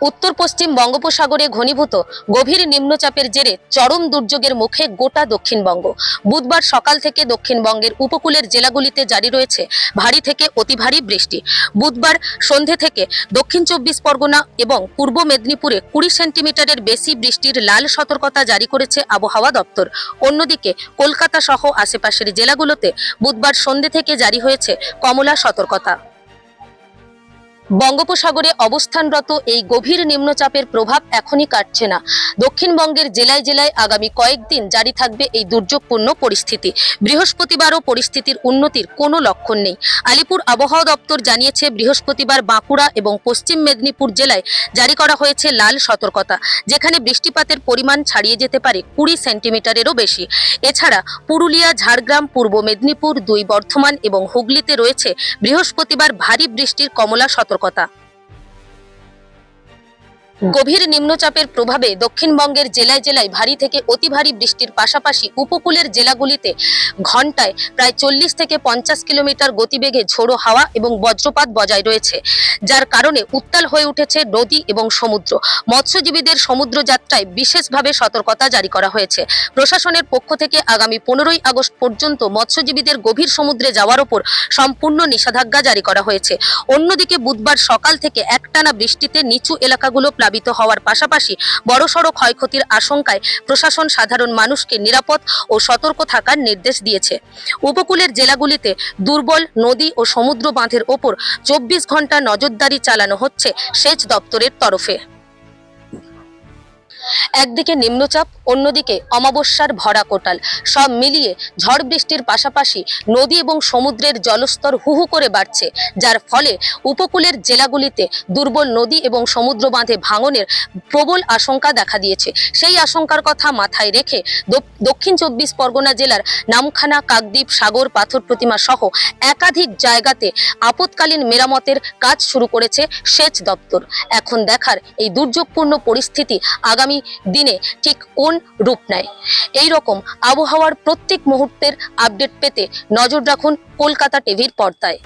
উত্তর পশ্চিম বঙ্গোপসাগরে ঘনীভূত গভীর নিম্নচাপের জেরে চরম দুর্যোগের মুখে গোটা দক্ষিণবঙ্গ। বুধবার সকাল থেকে দক্ষিণবঙ্গের উপকূলের জেলাগুলিতে জারি রয়েছে ভারী থেকে অতি ভারী বৃষ্টি। বুধবার সন্ধে থেকে দক্ষিণ 24 পরগনা এবং পূর্ব মেদিনীপুরে 20 সেন্টিমিটারের বেশি বৃষ্টির লাল সতর্কতা জারি করেছে আবহাওয়া দপ্তর। অন্যদিকে কলকাতা সহ আশেপাশের জেলাগুলোতে বুধবার সন্ধে থেকে জারি হয়েছে কমলা সতর্কতা। বঙ্গোপসাগরে অবস্থানরত এই গভীর নিম্নচাপের প্রভাব এখনই কাটছে না। দক্ষিণবঙ্গের জেলায় জেলায় আগামী কয়েকদিন জারি থাকবে এই দুর্যোগপূর্ণ পরিস্থিতি। বৃহস্পতিবারও পরিস্থিতির উন্নতির কোনো লক্ষণ নেই। আলিপুর আবহাওয়া দপ্তর জানিয়েছে, বৃহস্পতিবার বাঁকুড়া এবং পশ্চিম মেদিনীপুর জেলায় জারি করা হয়েছে লাল সতর্কতা, যেখানে বৃষ্টিপাতের পরিমাণ ছাড়িয়ে যেতে পারে 20 সেন্টিমিটারেরও বেশি। এছাড়া পুরুলিয়া, ঝাড়গ্রাম, পূর্ব মেদিনীপুর, 2 বর্ধমান এবং হুগলিতে রয়েছে বৃহস্পতিবার ভারী বৃষ্টির কমলা সতর্কতা। গভীর নিম্নচাপের প্রভাবে দক্ষিণবঙ্গের জেলায় জেলায় ভারী থেকে অতি ভারী বৃষ্টির পাশাপাশি উপকূলের জেলাগুলিতে ঘন্টায় প্রায় 40 থেকে 50 কিলোমিটার গতিবেগে ঝোড়ো হাওয়া এবং বজ্রপাত বজায় রয়েছে, যার কারণে উত্তাল হয়ে উঠেছে নদী এবং সমুদ্র। মৎস্যজীবীদের সমুদ্র যাত্রায় বিশেষভাবে সতর্কতা জারি করা হয়েছে। প্রশাসনের পক্ষ থেকে আগামী 15ই আগস্ট পর্যন্ত মৎস্যজীবীদের গভীর সমুদ্রে যাওয়ার ওপর সম্পূর্ণ নিষেধাজ্ঞা জারি করা হয়েছে। অন্যদিকে বুধবার সকাল থেকে একটানা বৃষ্টিতে নিচু এলাকাগুলো প্লাবিত হওয়ার পাশাপাশি বড়সড় ক্ষয়ক্ষতির আশঙ্কায় প্রশাসন সাধারণ মানুষকে নিরাপদ ও সতর্ক থাকার নির্দেশ দিয়েছে। উপকূলের জেলাগুলিতে দুর্বল নদী ও সমুদ্র বাঁধের ওপর 24 ঘন্টা নজরদারি চালানো হচ্ছে সেচ দপ্তরের তরফে। একদিকে নিম্নচাপ, অন্যদিকে অমাবস্যার ভরা কোটাল, সব মিলিয়ে ঝড় বৃষ্টির পাশাপাশি নদী এবং সমুদ্রের জলস্তর হুহু করে বাড়ছে, যার ফলে উপকূলের জেলাগুলিতে দুর্বল নদী এবং সমুদ্র বাঁধে ভাঙনের প্রবল আশঙ্কা দেখা দিয়েছে। সেই আশঙ্কার কথা মাথায় রেখে দক্ষিণ 24 পরগনা জেলার নামখানা, কাকদ্বীপ, সাগর, পাথর প্রতিমা সহ একাধিক জায়গাতে আপৎকালীন মেরামতের কাজ শুরু করেছে সেচ দপ্তর। এখন দেখার এই দুর্যোগপূর্ণ পরিস্থিতি আগামী দিনে ঠিক কোন রূপ নেয়। এই রকম আবহাওয়ার প্রত্যেক মুহূর্তের আপডেট পেতে নজর রাখুন কলকাতা টিভির পর্দায়।